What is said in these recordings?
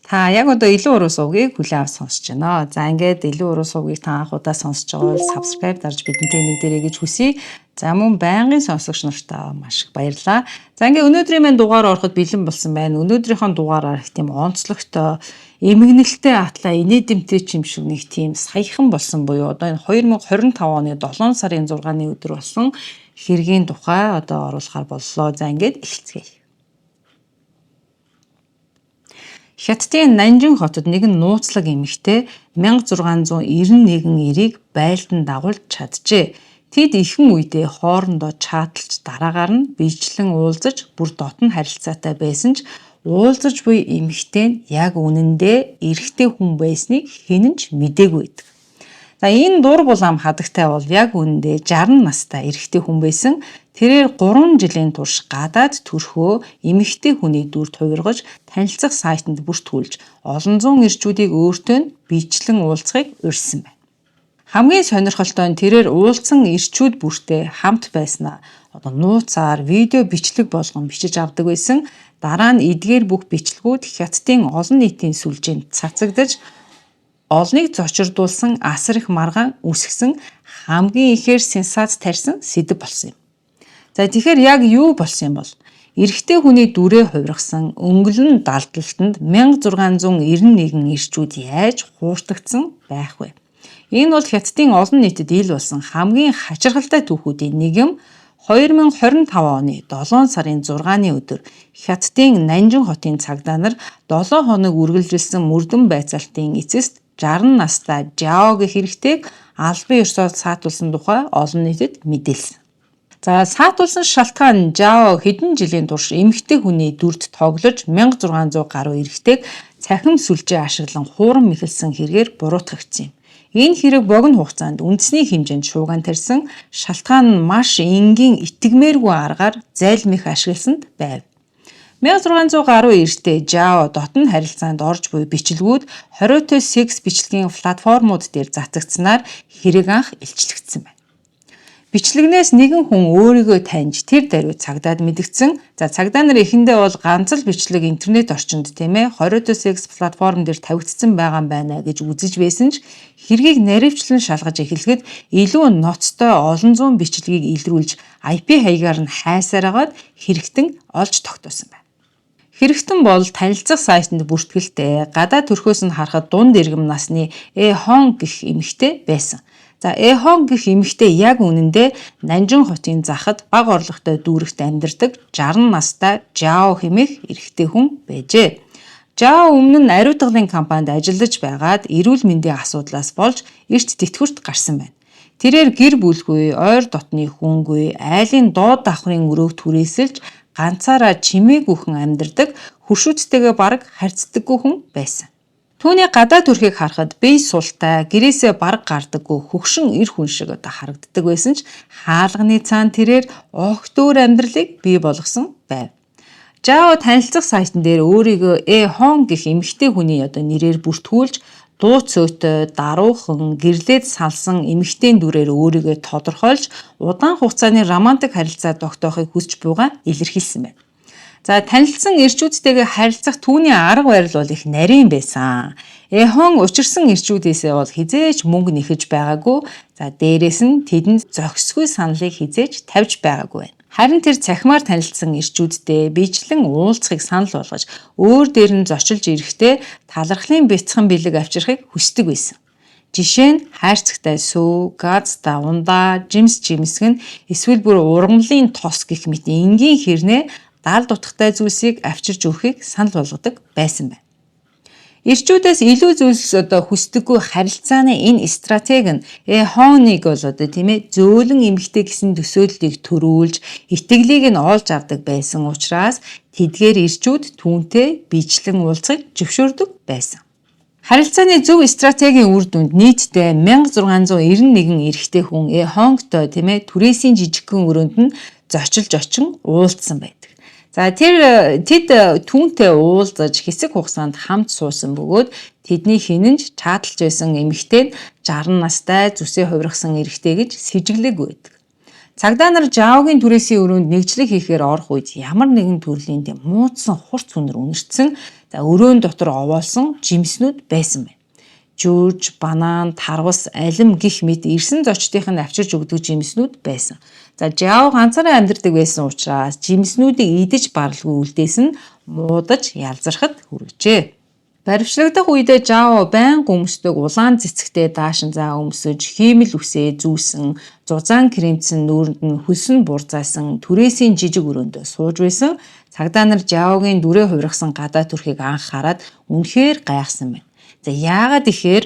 Та яг одоо илүү уруу сувгийг хүлээн авч сонсож байна. За ингээд илүү уруу сувгийг та анхудаа сонсож байгаа бол subscribe дарж бидэнтэй нэгдэрэй гэж хүсье. За мөн байнгын сонсогч нартаа маш их баярлалаа. За ингээд өнөөдрийн маань дугаар ороход бэлэн болсон байна. Өнөөдрийнхөө дугаараар их тийм онцлогтой, эмгэнэлтэй атлаа инээдэмтэй юм шиг нэг тийм саяхан болсон буюу одоо энэ 2025 оны 7 сарын 6-ны өдөр болсон хэргийн тухай одоо оруулахар боллоо. За ингээд эхэлцгээе. Хятадын Нанжин хотод нэгэн нууцлаг эмэгтэй 1691 эрийг байлдан дагуулж чаджээ. Тэд ихэнх үедээ хоорондоо чааталж дараагаар нь биечлэн уулзаж бүр дотн харилцаатай байсан ч уулзаж буй эмэгтэй нь яг үнэндээ эрэгтэй хүн байсныг хэн ч мэдээгүй байдаг. За энэ дур булаам хадагтай бол яг үнэндээ 60 настай эрэгтэй хүн байсан. Тэрээр 3 жилийн турш гадаад төрхөө эмэгтэй хүний дүрд хувиргаж танилцах сайтанд бүртгүүлж олон зуун ирчүүдийг өөртөө нь биечлэн уулзахыг урьдсан байна. Хамгийн сонирхолтой нь тэрээр уулзсан ирчүүд бүртээ хамт байснаа одоо нууцаар видео бичлэг болгон бичиж авдаг байсан. Дараа нь эдгээр бүх бичлэгүүд Хятадын олон нийтийн сүлжээнд цацагдж олныг зочирдуулсан асар их маргаан үсгсэн хамгийн ихээр сенсац тарьсан сэдэв болсон юм. За тэгэхээр яг юу болсон юм бол эрэгтэй хүний дүрээ хувиргасан өнгөлн далдалтанд 1691 ирчүүд яаж хууртагдсан байх вэ? Энэ бол Хятадын олон нийтэд ил болсон хамгийн хачирхалтай түүхүүдийн нэг юм. 2025 оны 7 сарын 6-ны өдөр Хятадын Нанжин хотын цагдаа нар 7 хоног үргэлжилсэн мөрдөн байцаалтын эцэст 60 настай Жао гэх эрэгтэйг албан ёсоор саатуулсан тухай олон нийтэд мэдээлсэн. За саатуулсан шалтгаан Жао хэдэн жилийн турш эмэгтэй хүний дүрд тоглож 1600 гаруй эрэгтэйг цахим сүлжээ ашиглан хууран мэхэлсэн хэрэгээр буруутгагдсан юм. Энэ хэрэг богино хугацаанд үндэсний хэмжээнд шуугиан тарьсан, шалтгаан нь маш энгийн итгэмээргүй аргаар зайлмих ашигласанд байв. 1600 гаруй эрэгтэй Жао дотн харилцаанд орж буй бичлэгүүд хориотой секс бичлэгийн платформуд дээр цацагдсанаар хэрэг анх илчлэгдсэн байна. Бичлэгнээс нэгэн хүн өөрийгөө таньж тэр даруй цагдаад мэдгдсэн. За цагдаа нар эхэндээ бол ганц л бичлэг интернет орчинд хориотой секс платформ дээр тавигдсан байгаа юм байна гэж үзэж байсан ч хэргийг наривчлан шалгаж эхлэхэд илүү ноцтой олон зуун бичлэгийг илрүүлж IP хаягаар нь хайсаар агаад хэрэгтэн олж тогтоосон байна. Хэрэгтэн бол танилцах сайтанд бүртгэлтэй гадаад төрхөөс нь харахад дунд иргэм насны Хон гэх эмэгтэй байсан. За Хон гэх эмэгтэй яг үнэндээ Нанжин хотын захад бага орлоготой дүүрэгт амьдардаг 60 настай Жао хэмээх эрэгтэй хүн байжээ. Жао өмнө нь ариутгалын компанид ажиллаж байгаад эрүүл мэндийн асуудлаас болж эрт тэтгэврт гарсан байна. Тэрээр гэр бүлгүй, ойр дотны хүнгүй, айлын доод давхрын өрөөг түрээсэлж ганцаараа чимээгүйхэн амьдардаг, хөршүүцтэйгээ бараг харьцдаггүй хүн байсан. Түүний гадаад төрхийг харахад бие султай, гэрээсээ бараг гардаггүй хөгшин эр хүн шиг одоо харагддаг байсан ч хаалганы цаана тэрээр огт өөр амьдралыг бий болгосон байв. Жао танилцах сайтн дээр өөрийгөө Хон гэх эмэгтэй хүний одоо нэрээр бүртгүүлж дуу цөөтэй, даруухан, гэрлээд салсан эмэгтэйн дүрээр өөрийгөө тодорхойлж удаан хугацааны романтик харилцаа тогтоохыг хүсч буйгаа илэрхийлсэн байна. За танилцсан ирчүүдтэйгээ харилцах түүний арга барил бол их нарийн байсан. Хон учирсан ирчүүдээсээ бол хизээч мөнгө нэхэж байгаагүй. За дээрээс нь тэдэнд зохисгүй саналыг хизээч тавьж байгаагүй байна. Харин тэр цахимаар танилцсан ирчүүдтэй биечлэн уулзахыг санал болгож өөр дээр нь зочилж ирэхдээ талархлын бяцхан бэлэг авчрахыг хүсдэг байсан. Жишээ нь хайрцагтай сүү, газта, ундаа, жимсгэн эсвэл бүр ургамлын тос гэх мэт энгийн хэрнээ даал дутхтай зүйлсийг авчирж өгөхийг санал болгодог байсан байна. Ирчүүдээс илүү зүйлс одоо хүсдэггүй харилцааны энэ стратеги нь Хоныг бол зөөлөн эмэгтэй гэсэн төсөөллийг төрүүлж итгэлийг нь олж авдаг байсан учраас тэдгээр ирчүүд түүнтэй биечлэн уулзахыг зөвшөөрдөг байсан. Харилцааны зөв стратегийн үр дүнд нийтдээ 1691 эрэгтэй хүн Хонгтой түрээсийн жижигхэн өрөөнд нь зочилж очин уулзсан байдаг. За тэд түүнтэй уулзаж хэсэг хугацаанд хамт суусан бөгөөд тэдний хинэнж чааталж байсан эмэгтэй нь 60 настай зүсээ хувиргасан эрэгтэй гэж сэжиглээгүй байдаг. Цагдаа нар Жаогийн түрээсийн өрөөнд нэгжлэг хийхээр орох үед ямар нэгэн төрлийн муудсан хурц үнэр үнэрсэн За өрөөнд дотор овоолсон жимснүүд байсан байна. Жуж, банан, тарвас, алим гих мэт ирсэн зочдынх нь авчирч өгдөг жимснүүд байсан. За Жао ганцаараа амьдардаг байсан учраас жимснүүдийг идэж баралгүй үлдээсэн нь муудаж ялзархад хүргэжээ. Баривчлагдах үедээ Жао байнга өмсдөг улаан цэцэгтэй даашин заа өмсөж, хиймэл үсээ зүүсэн, зузаан кремцэн нүүрэнд нь хөлсөн бурзаасан түрээсийн жижиг өрөөндөө сууж байсан. Цагдаа нар Жаогийн дүрээ хувиргасан гадаа төрхийг анх хараад үнэхээр гайхсан байна. За яагаад ихээр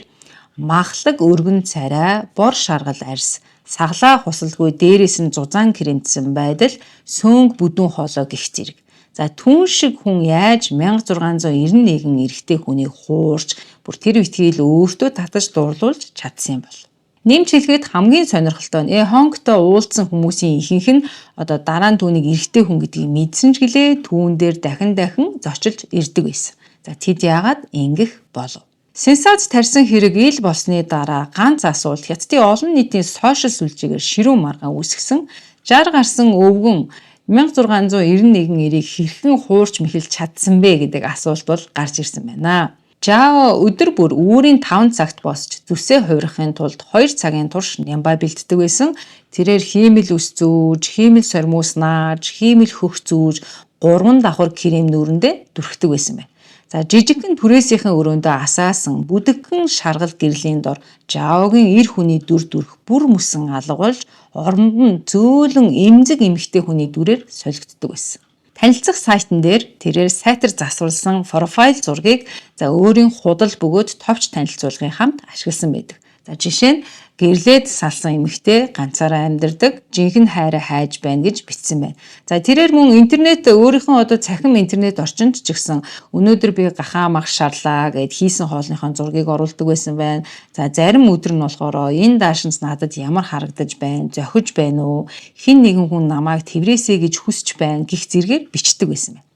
махлаг өргөн царай, бор шаргал арьс, саглаа хусалгүй дээрээс нь зузаан кремцсэн байдал сөөнг бүдүүн хоолой гих зэрэг. За түн шиг хүн яаж 1691 эрэгтэй хүнийг хуурч бүр тэр битгийл өөртөө татаж дурлуулж чадсан юм бол. Нэмж хэлэхэд хамгийн сонирхолтой нь Хонгтой уулзсан хүмүүсийн ихэнх нь дараа нь түүнийг эрэгтэй хүн гэдгийг мэдсэн ч гэлээ түүн дээр дахин зочилж ирдэг байсан. За тэд яагаад ингэх болов? Сенсац тарьсан хэрэг ил болсны дараа ганц асуулт Хятадын олон нийтийн сошиал сүлжээгээр ширүүн маргаан үүсгэсэн 60 гарсан өвгөн 1691 эрийг хэрхэн хуурч мэхэлж чадсан бэ гэдэг асуулт бол гарч ирсэн байна. Жао өдөр бүр үүрийн 5 цагт босч зүсээ хувирахын тулд 2 цагийн турш нямбай бэлддэг байсан. Тэрээр хиймэл ус зүүж, хиймэл сормоос нааж, хиймэл хөх зүүж, 3 давхар крем нүүрэндээ дүрхдэг байсан байна. За жижигхэн түрээсийнхэн өрөөндөө асаасан бүдэгхэн шаргал гэрлийн дор Жаогийн эр хүний дүр төрх бүр мөсөн алгуулж оронд нь зөөлөн эмзэг эмэгтэй хүний дүрээр солигддог байсан. Танилцах сайтн дээр тэрээр сайтар засварласан профайл зургийг өөрийн худал бөгөөд товч танилцуулгын хамт ашигласан байдаг. За жишээ нь гэрлээд салсан эмэгтэй ганцаараа амьдардаг, жинхэнэ хайраа хайж байна гэж бичсэн байна. За тэрээр мөн интернет өөрийнхөө цахим интернет орчинд ч гэсэн өнөөдөр би гахаа мах шарлаа гэд хийсэн хоолныхоо зургийг оруулдаг байсан байна. За зарим өдөр нь болохоор энэ даашинс надад ямар харагдаж байна, зохиж байна уу, хэн нэгэн хүн намайг тэврээсэй гэж хүсч байна гэх зэргээр бичдэг байсан байна.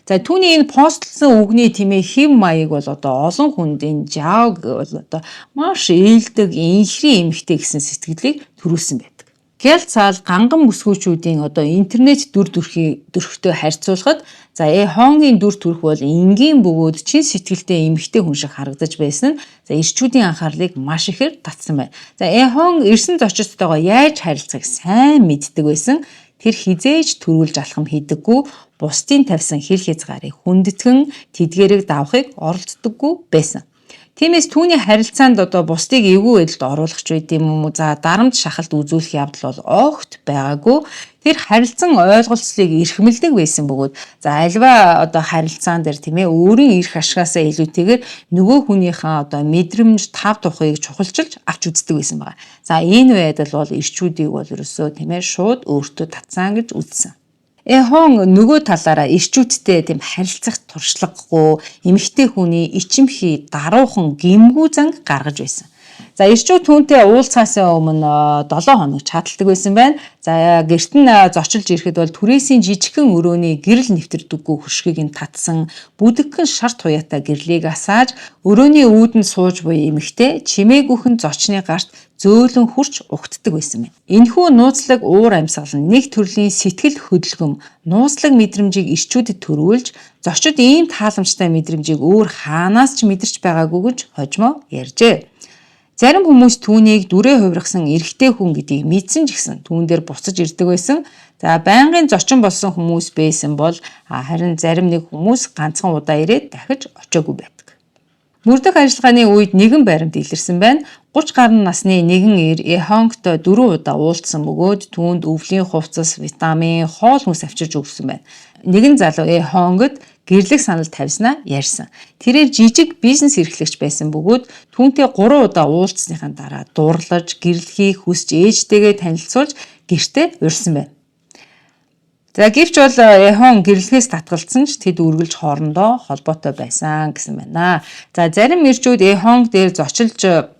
За түүний энэ постлсон үгний хэв маяг бол олон хүнд энэ Жаог бол маш ээлдэг, инхри эмхтэй гэсэн сэтгэлийг төрүүлсэн байдаг. Гялцаал ганган бүсгүүчүүдийн интернет дүр төрхтэй харьцуулахад Хонгийн дүр төрх бол энгийн бөгөөд чин сэтгэлтэй эмхтэй хүн шиг харагдаж байсан нь эрчүүдийн анхаарлыг маш ихээр татсан байна. Хон ирсэн зочдтойгоо яаж харилцахыг сайн мэддэг байсан. Тэр хизээж төрүүлж алхам хийдэггүй, бусдын тавьсан хил хязгаарыг хүндэтгэн тэдгээрийг давахыг оролддоггүй байсан. Тиймээс түүний харилцаанд бусдыг эвгүй байдалд оруулах ч байд юм уу, дарамт шахалт үзүүлэх явдал бол огт байгаагүй. Тэр харилцан ойлголцлыг эрхэмлдэг байсан бөгөөд альва харилцаан дээр өөрийн эрх ашгаасаа илүүтэйгээр нөгөө хүнийхээ мэдрэмж тав тухыг чухалчилж авч үздэг байсан байна. Энэ байдал бол эрчүүдийг бол ерөөсөө шууд өөртөө татсан гэж үзсэн. Хон нөгөө талаараа эрчүүдтэй харилцах туршлагагүй эмэгтэй хүний ичимхий даруухан гэмгүү занг гаргаж байсан. Эрчүүд түүнтэй уулзахаасаа өмнө 7 хоног чаталдаг байсан байна. Гэрт нь зочилж ирэхэд бол түрээсийн жижигхэн өрөөний гэрэл нэвтэрдэггүй хөшгийг нь татсан, бүдэгхэн шар туяатай гэрлийг асааж, өрөөний үүдэнд сууж буй эмэгтэй чимээгүйхэн зочны гарт зөөлөн хурч угтдаг байсан байна. Энэхүү нууцлаг уур амьсгал нь нэг төрлийн сэтгэл хөдөлгөм, нууцлаг мэдрэмжийг эрчүүдэд төрүүлж, зочид ийм тааламжтай мэдрэмжийг өөр хаанаас ч мэдэрч байгаагүй гэж хожимо ярьжээ. Зарим хүмүүс түүнийг дүрээ хувиргасан эрэгтэй хүн гэдгийг мэдсэн ч гэсэн түүн дээр буцаж ирдэг байсан. Байнгын зочин болсон хүмүүс байсан бол харин зарим нэг хүмүүс ганцхан удаа ирээд дахиж очоогүй байдаг. Мөрдөх ажиллагааны үед нэгэн баримт илэрсэн байна. 30 гаруй насны нэгэн эр Хонгтой 4 удаа уулзсан бөгөөд түүнд өвлийн хувцас, витамин, хоол хүнс авчирж өгсөн байна. Нэгэн залуу Хонгод гэрлэх санал тавьснаа ярьсан. Тэрээр жижиг бизнес эрхлэгч байсан бөгөөд түүнтэй 3 удаа уулзсныхаа дараа дурлаж, гэрлэхийг хүсч ээжтэйгээ танилцуулж гэртээ урьсан байна. Гэвч бол Хон гэрлэхээс татгалцсан ч тэд үргэлж хоорондоо холбоотой байсан гэсэн байна. Зарим эрчүүд Хонг дээр зочилж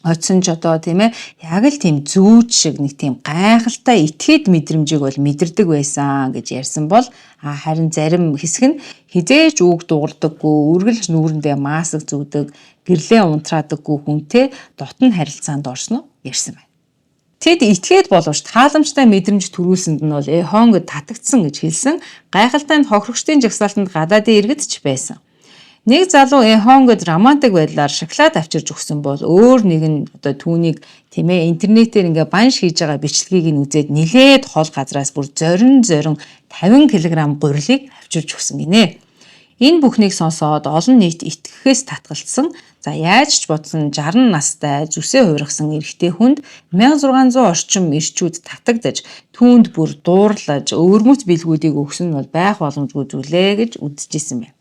очсон ч яг л тийм зүүж шиг нэг тийм гайхалтай итгэд мэдрэмжийг бол мэдэрдэг байсан гэж ярьсан бол харин зарим хэсэг нь хизээж үг дуурдаггүй, үргэлж нүүрэндээ мааск зүүдэг, гэрлээ унтраадаггүй хүнтэй дотн харилцаанд орсноо ярьсан байна. Тэд итгээд боловч тааламжтай мэдрэмж төрүүлсэнд нь бол Хонг татагдсан гэж хэлсэн. Гайхалтай нь хохирогчдын жагсаалтанд гадаадын иргэд ч байсан. Нэг залуу Эхонгод романтик байдлаар шоколад авчирж өгсөн бол өөр нэг нь одоо түүнийг тийм ээ интернетээр ингээ банш хийж байгаа бичлэгийг нь үзээд нилээд хол газраас бүр зорин 50 кг гурилыг авчирж өгсөн гинэ. Энэ бүхнийг сонсоод олон нийт итгэхээс татгалцсан. За яаж ч бодсон 60 настай зүсээ хувиргасан эрэгтэй хүнд 1600 орчим ирчүүд татагдаж түүнд бүр дуурлаж өвөрмөц бэлгүүдийг өгсөн нь бол байх боломжгүй зүйлээ гэж үзчихсэн байна.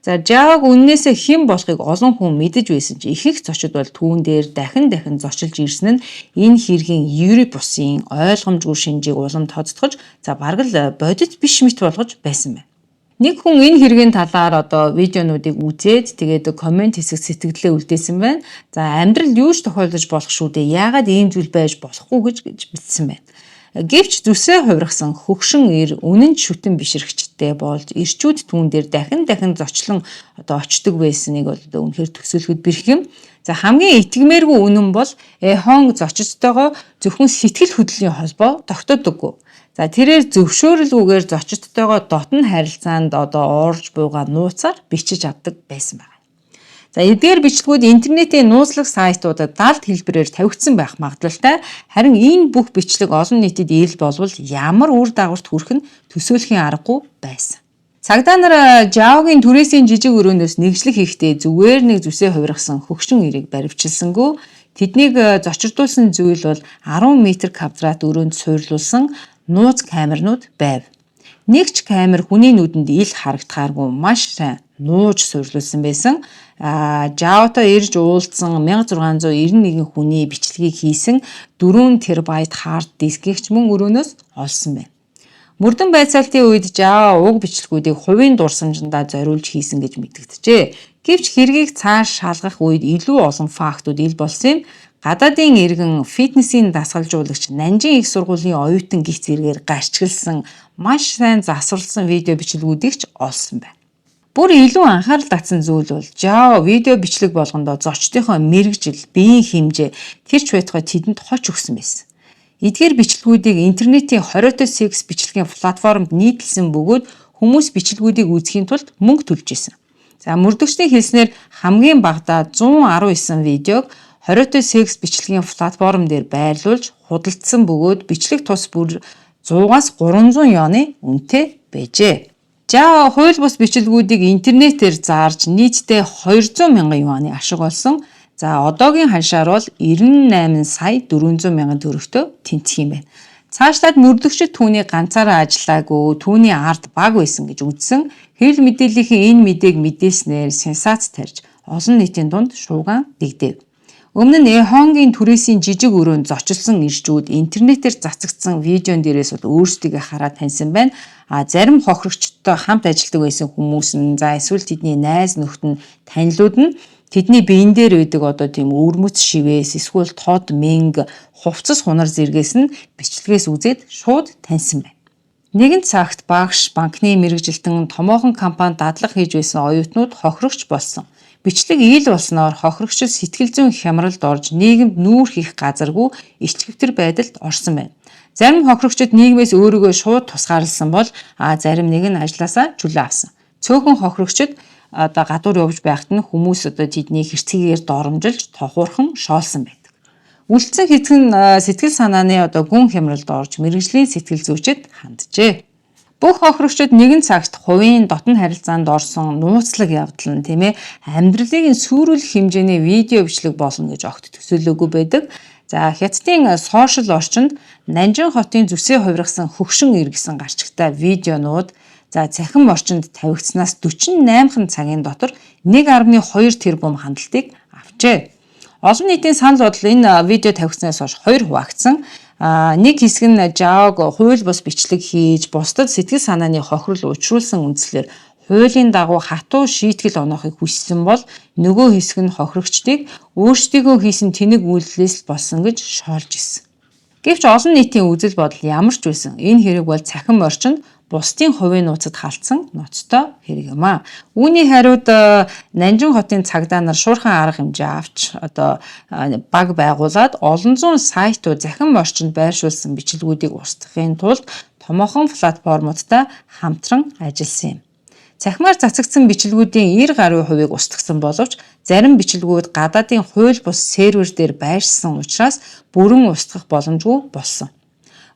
За Жаог үннээсээ хэн болохыг олон хүн мэдэж байсан ч ихэнх зочид бол түүн дээр дахин зочилж ирсэн нь энэ хэргийн Еврипусын ойлгомжгүй шинжийг улам тодтогч за бараг л бодит биш мэт болгож байсан байна. Нэг хүн энэ хэргийн талаар одоо видеонуудыг үзээд тэгээд комент хэсэг сэтгэлдээ үлдээсэн байна. За амьдрал юу ч тохиолдож болох шүү дээ. Яагаад ийм зүйл байж болохгүй гэж бичсэн байна. Гэвч зүсээ хувиргасан хөгшин эр үнэн шүтэн бишрэгчтэй болж ирчүүд түүн дээр дахин зочлон одоо очдөг байсныг бол одоо үнэхээр төсөөлөхөд бэрхэм. За хамгийн итгэмээргүй үнэн бол Эхонг зочдтойгоо зөвхөн сэтгэл хөдлөлийн холбоо тогтоодоггүй. За тэрээр зөвшөөрөлгүйгээр зочдтойгоо дотн харилцаанд одоо уурж буугаа нууцаар бичиж авдаг байсан байна. За эдгээр бичлэгүүд интернетийн нууцлах сайтуудад далд хэлбэрээр тавигдсан байх магадлалтай. Харин энэ бүх бичлэг олон нийтэд ил болвол ямар үр дагаварт хүрэх нь төсөөлхийн аргагүй байсан. Цагдаа нар Жаогийн түрээсийн жижиг өрөөнөөс нэгжлэх хийхдээ зүгээр нэг зүсээ хувиргасан хөгшин эрийг баривчилсангүй. Тэднийг зочирдуулсан зүйл бол 10 м квадрат өрөөнд суйрлуулсан нууц камернууд байв. Нэг ч камер хүний нүдэнд ил харагдахааргүй маш сайн нууж суйрлуулсан байсан. Жаотой ирж уулзсан 1691 хүний бичлэгийг хийсэн 4 тербайт хард дискийг ч мөн өрөөнөөс олсон байна. Мөрдөн байцаалтын үед Жао уг бичлэгүүдийг хувийн дурсамжиндаа зориулж хийсэн гэж мэдэгджээ. Гэвч хэргийг цааш шалгах үед илүү олон фактууд ил болсон юм. Гадаадын иргэн фитнесийн дасгалжуулагч Нанжин их сургуулийн оюутан гих зэргээр гарчгалсан маш сайн засварласан видео бичлэгүүдийг ч олсон байна. Бүр илүү анхаарал татсан зүйл бол Жао видео бичлэг болгондоо зочдынхоо мэрэгжил, биеийн хэмжээ тэрч байтугай тэдэнд хоч өгсөн байсан. Эдгээр бичлэгүүдийг интернетийн 20-оос секс бичлэгийн платформд нийтлсэн бөгөөд хүмүүс бичлэгүүдийг үзэхийн тулд мөнгө төлж исэн. За мөрдөгчдийн хэлснээр хамгийн багадаа 119 видеог 20-оос секс бичлэгийн платформ дээр байрлуулж худалдсан бөгөөд бичлэг тус бүр 100-аас 300 ёны үнэтэй байжээ. Жао хууль бус бичлэгүүдийг интернетээр зарж нийтдээ 200 мянган юаны ашиг олсон. За одоогийн ханшаар бол 98 сая 400 мянган төгрөгтөө тэнцэх юм байна. Цаашлаад мөрдөгчд түүний ганцаараа ажиллаагүй, түүний ард баг байсан гэж үзсэн. Хэвлэл мэдээллийн энэ мэдээг мэдээснээр сенсац тарьж олон нийтийн дунд шууган дэгдэв. Өмнө нь Эхонгийн түрээсийн жижиг өрөөнд зочилсон ирчүүд интернетээр цацагдсан видеон дээрээс бол өөрсдийгөө хараад таньсан байна. Зарим хохирогчдтой хамт ажилладаг байсан хүмүүс нь за эсвэл тэдний найз нөхд нь танилуд нь тэдний биен дээр байдаг одоо тийм өвөрмөц шивээс эсвэл тод мэнг хувцас хунар зэргээс нь бичлэгээс үзээд шууд таньсан байна. Нэгэн цагт багш, банкны мэрэгжилтэн, томоохон компанид дадлага хийж байсан оюутнууд хохирогч болсон. Бичлэг ил болсноор хохирогчид сэтгэл зүйн хямралд орж нийгэмд нүүр хийх газаргүй ичгэвтер байдалд орсон байна. Зарим хохирогчид нийгмээс өөрийгөө шууд тусгаарласан бол зарим нэг нь ажлаасаа чөлөө авсан. Цөөхөн хохирогчид одоо гадуур явж байхад нь хүмүүс одоо тэдний хэрцгийгээр доромжилж тохуурхан шоолсон байдаг. Үлдсэн хэдхэн сэтгэл санааны одоо гүн хямралд орж мэрэгжлийн сэтгэл зүйчэд ханджээ. Бүх хохирогчид нэгэн цагт хувийн дотн харилцаанд орсон нууцлаг явдал нь тийм ээ амьдралыг сүрүүлэх хэмжээний видео бичлэг болно гэж огт төсөөлөөгүй байдаг. За Хятадын сошиал орчинд Нанжин хотын зүсээ хувиргасан хөгшин иргэсэн гарчигтай видеонууд за цахим орчинд тавигдсанаас 48хан цагийн дотор 1.2 тэрбум хандлтыг авчээ. Олон нийтийн санал бодол энэ видео тавигдсанаас хойш 2 хуваагдсан. Нэг хэсэг нь Жаог хууль бус бичлэг хийж бусдад сэтгэл санааны хохирол учруулсан үндслээр хуулийн дагуу хатуу шийтгэл оноохыг хүссэн бол нөгөө хэсэг нь хохирогчдыг өөрсдийгөө хийсэн тэнэг үйлдэлээс болсон гэж шоолж исэн. Гэвч олон нийтийн үзэл бодол ямар ч байсан энэ хэрэг бол цахим орчинд бусдын хувийн нууцад халтсан ноцтой хэрэг юм аа. Үүний хариуд Нанжин хотын цагдаа нар шуурхан арга хэмжээ авч одоо баг байгуулад олон зуун сайтууд захин орчинд байршуулсан бичлэгүүдийг устгахын тулд томоохон платформудтай хамтран ажилласан юм. Цахимаар цацагдсан бичлэгүүдийн 90% устгасан боловч зарим бичлэгүүд гадаадын хууль бус сервер дээр байршсан учраас бүрэн устгах боломжгүй болсон.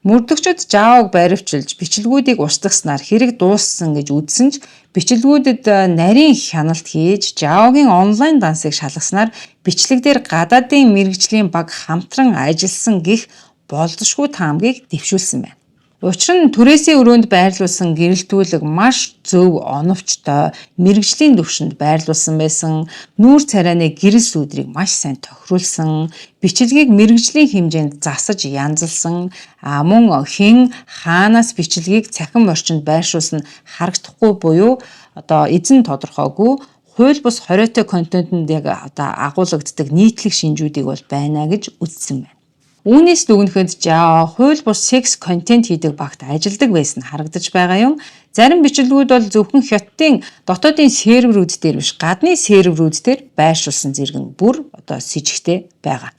Мөрдөгчид Java-г баривчилж бичлэгүүдийг устгаснаар хэрэг дууссан гэж үзсэн ч бичлэгүүдэд нарийн хяналт хийж Java-гийн онлайн дансыг шалгаснаар бичлэг дээр гадаадын мэргэжлийн баг хамтран ажилласан гэх болзошгүй таамгийг дэвшүүлсэн байна. Учир нь түрээсийн өрөөнд байрлуулсан гэрэлтүүлэг маш зөв оновчтой мэргэжлийн төвшөнд байрлуулсан байсан, нүүр царайны гэрэл сүудрийг маш сайн тохируулсан, бичлэгийг мэргэжлийн хэмжээнд засаж янзалсан, мөн хэн хаанаас бичлэгийг цахим орчинд байршуулсан харагдахгүй буюу эзэн тодорхойгүй хууль бус хориотой контентэнд агуулгаддаг нийтлэг шинжүүдийг бол байна гэж үзсэн байна. Үүнээс дүгнэхэд Java хууль бус секс контент хийдэг багт ажилладаг байсан харагдаж байгаа юм. Зарим бичлэгүүд бол зөвхөн хятадын дотоодын серверүүд дээр биш, гадны серверүүд дээр байршуулсан зэрэг нь бүр с жигтэй байгаа.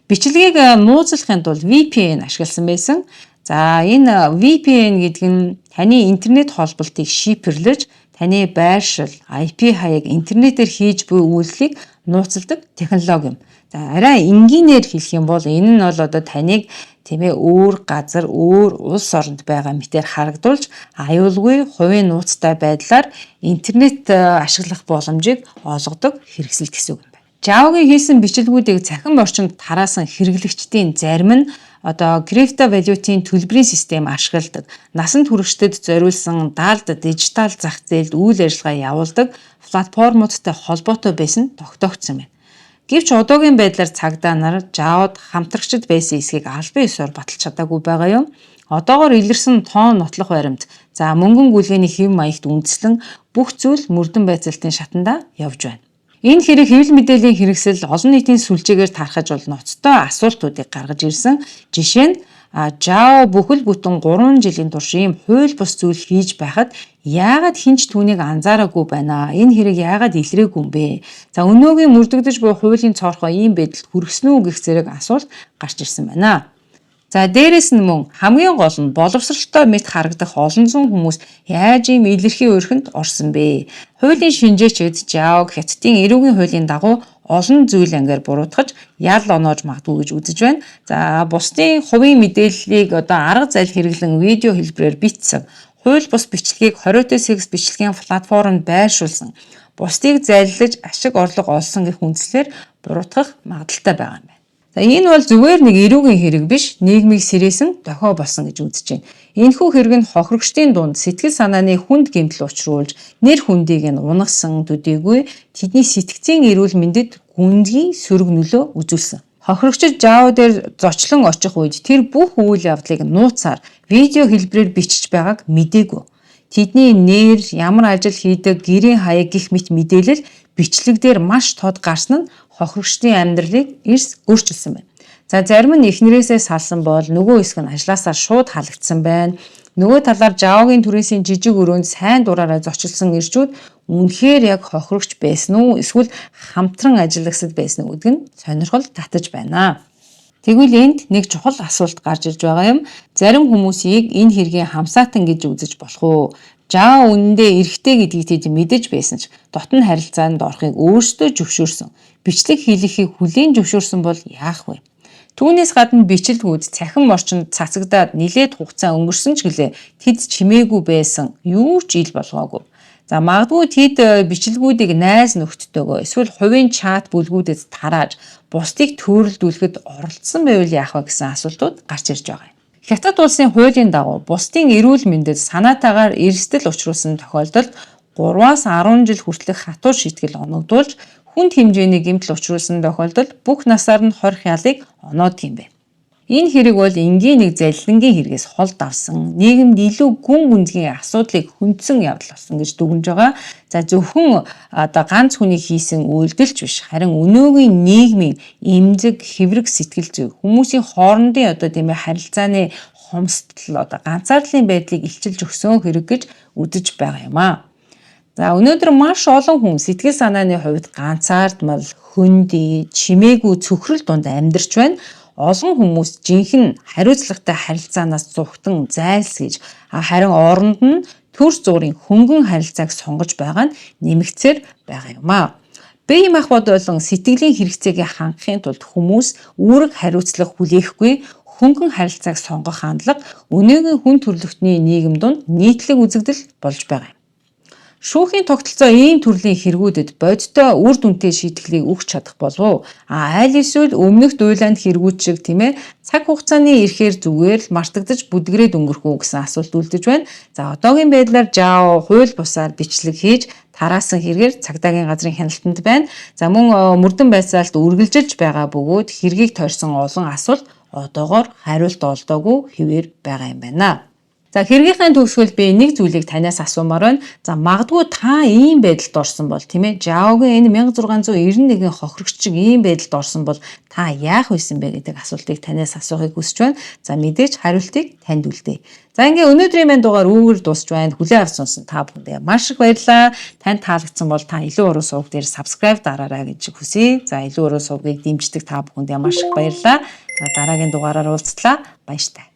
Бичлэгийг нууцлахын тулд VPN ашигласан байсан. За энэ VPN гэдэг нь таны интернет холболтыг шифрлэж, таны байршил, IP хаяг интернетээр хийж буй үйлдэлийг нууцладаг технологи юм. Арай энгийнээр хэлэх юм бол энэ нь бол таныг өөр газар, өөр улс оронд байгаа мэтээр харагдуулж аюулгүй хувийн нууцтай байдлаар интернет ашиглах боломжийг олгодог хэрэгсэл гэсэн үг юм байна. Java-гийн хийсэн бичлэгүүдийг цахим орчинд тараасан хэрэглэгчдийн зарим нь криптовалютын төлбөрийн систем ашигладаг, насанд хүрэгчдэд зориулсан далд дижитал зах зээлд үйл ажиллагаа явуулдаг платформудтай холбоотой байсан тогтоогдсон байна. Гэвч одоогийн байдлаар цагдаа нар Java-д хамтрагчид байсан эсхийг албан ёсоор баталж чадаагүй байгаа юм. Одоогоор илэрсэн тоон нотлох баримт, мөнгөн гүйлгээний хэв маягт үндэслэн бүх зүйл мөрдөн байцаалтын шатанда явж байна. Энэ хэрэг хэвлэл мэдээллийн хэрэгсэл олон нийтийн сүлжээгээр тархаж ноцтой асуултуудыг гаргаж ирсэн. Жишээ нь Java бүхэл бүтэн 3 жилийн турш ийм хууль бус зүйл хийж байхад яагаад хинч түүнийг анзаараагүй байна? Энэ хэрэг яагаад илрээгүй юм бэ? Өнөөгийн мөрдөгдөж буй хуулийн цоорхоо ийм байдалд хүргэсэн үү гэх зэрэг асуулт гарч ирсэн байна. Дээрэс нь мөн хамгийн гол нь боловсралтай мэт харагдах олон зуун хүмүүс яаж ийм илэрхий уурхинд орсон бэ? Хуулийн шинжээчид Java хятадын эрүүгийн хуулийн дагуу олон зүйл ангаар буруутгаж ял оноож магадгүй гэж үзэж байна. Бусдын хувийн мэдээллийг арга зал хэрэглэн видео хэлбэрээр бичсэн, хууль бус бичлэгийг хориотой секс бичлэгийн платформонд байршуулсан, бусдыг зайллаж ашиг орлого олсон гэх үндслээр буруутгах магадaltaй байгаа юм байна. Энэ бол зүгээр нэг эрүүгийн хэрэг биш, нийгмийг сэрээсэн дохио болсон гэж үзэж байна. Энэхүү хэрэг нь хохирогчдын дунд сэтгэл санааны хүнд гэмтэл учруулж, нэр хүндийг нь унагсан төдийгүй тэдний сэтгцийн эрүүл мэндэд гүнзгий сөрөг нөлөө үзүүлсэн. Хохирогчид Java дээр зочлон очих үед тэр бүх үйл явдлыг нууцаар видео хэлбэрээр бичиж байгааг мэдээгүй. Тэдний нэр, ямар ажил хийдэг, гэрийн хаяг гэх мэт мэдээлэл бичлэг дээр маш тод гарсан нь хохирогчдын амьдралыг эрс өөрчилсөн байна. Зарим нь эхнэрээсээ салсан бол нөгөө хэсэг нь ажлаасаа шууд халагдсан байна. Нөгөө талаар Java-гийн түрээсийн жижиг өрөөнд сайн дураараа зочилсон ирчүүд үнэхээр яг хохирогч байсан уу эсвэл хамтран ажиллагсад байсан уу гэдг нь сонирхол татаж байна. Тэгвэл энд нэг чухал асуулт гарч ирж байгаа юм. Зарим хүмүүсийг энэ хэргийн хамсаатан гэж үзэж болох уу? Java үнэндээ эрэгтэй гэдгийг тэд мэдэж байсан ч дотн харилцаанд орохыг өөрсдөө зөвшөөрсөн. Бичлэг хийлгэхийг хүлээн зөвшөөрсөн бол яах вэ? Түүнээс гадна бичлэгүүд цахим орчинд цацагдаад нэлээд хугацаа өнгөрсөн ч гэлээ тэд чимээгүй байсан. Юу ч ил болгоогүй. Магадгүй тэд бичлэгүүдийг найз нөхдөдөө эсвэл хувийн чат бүлгүүдэд тарааж бусдыг төөрөлдүүлэхэд оролцсон байвал яах вэ гэсэн асуултууд гарч ирж байгаа юм. Хятад улсын хуулийн дагуу бусдын эрүүл мэндэд санаатаагаар эрсдэл учруулсан тохиолдолд 3-аас 10 жил хүртэлх хатуу шийтгэл оногдуулж хүнд хэмжээний гэмтэл учруулсан тохиолдолд бүх насаар нь хорих ялыг оноодог юм бэ. Энэ хэрэг бол энгийн нэг залилангийн хэрэгээс хол давсан, нийгэмд илүү гүн гүнзгий асуудлыг хүндсэн явдал болсон гэж дүгнэж байгаа. Зөвхөн ганц хүний хийсэн үйлдэлч биш, харин өнөөгийн нийгмийн эмзэг, хэврэг сэтгэл зүй, хүмүүсийн хоорондын харилцааны хомсдол ганцаардлын байдлыг илчилж өгсөн хэрэг гэж үзэж байгаа юм аа. Өнөөдөр маш олон хүн сэтгэл санааны хувьд ганцаардмал, хөндий, чимээгүй цөхрөл донд амьдарч байна. Олон хүмүүс жинхэнэ хариуцлагатай харилцаанаас зүгтэн зайлсхийж харин оронд нь төр зуурын хөнгөн харилцааг сонгож байгаа нь нэмэгцээр байгаа юм а. Бие махбод болон сэтгэлийн хэрэгцээг хангахын тулд хүмүүс үүрэг хариуцлага хүлээхгүй хөнгөн харилцааг сонгох хандлага өнөөгийн хүн төрөлхтний нийгэм донд нийтлэг үзэгдэл болж байгаа юм. Шүүхийн тогтолцоо ийм төрлийн хэрэгүүдэд бодиттой үр дүнтэй шийтгэлийг өгч чадах болов уу? Аль эсвэл өмнөх дуйлаанд хэрэгүүд шиг цаг хугацааны ирэхээр зүгээр л мартагдаж бүдгрээд өнгөрөх үү гэсэн асуулт үлдэж байна. За одоогийн байдлаар ЖАО хууль бусаар бичлэг хийж тараасан хэрэгээр цагдаагийн газрын хяналтанд байна. За мөн мөрдөн байцаалт үргэлжилж байгаа бөгөөд хэргийг тойрсон олон асуулт одоогоор хариулт олдоогүй хэвээр байгаа юм байна. За хэргийнхээ төгсгөл би нэг зүйлийг танаас асуумаар байна. За магадгүй та ийм байдалд орсон бол ЖАОгийн энэ 1691 хохирогч шиг ийм байдалд орсон бол та яах байсан бэ гэдэг асуултыг танаас асуухыг хүсэж байна. За мэдээж хариултыг танд үлдээе. За ингээ өнөөдрийн маань дугаар үүгээр дуусч байна. Хүлээн авч сонсон та бүхэндээ маш их баярлалаа. Танд таалагдсан бол та илүү уруу сувг дээр subscribe дараарай гэж хүсье. За илүү уруу сувгийг дэмждэг та бүхэндээ маш их баярлалаа. За дараагийн дугаараар уулзтлаа. Баяртай.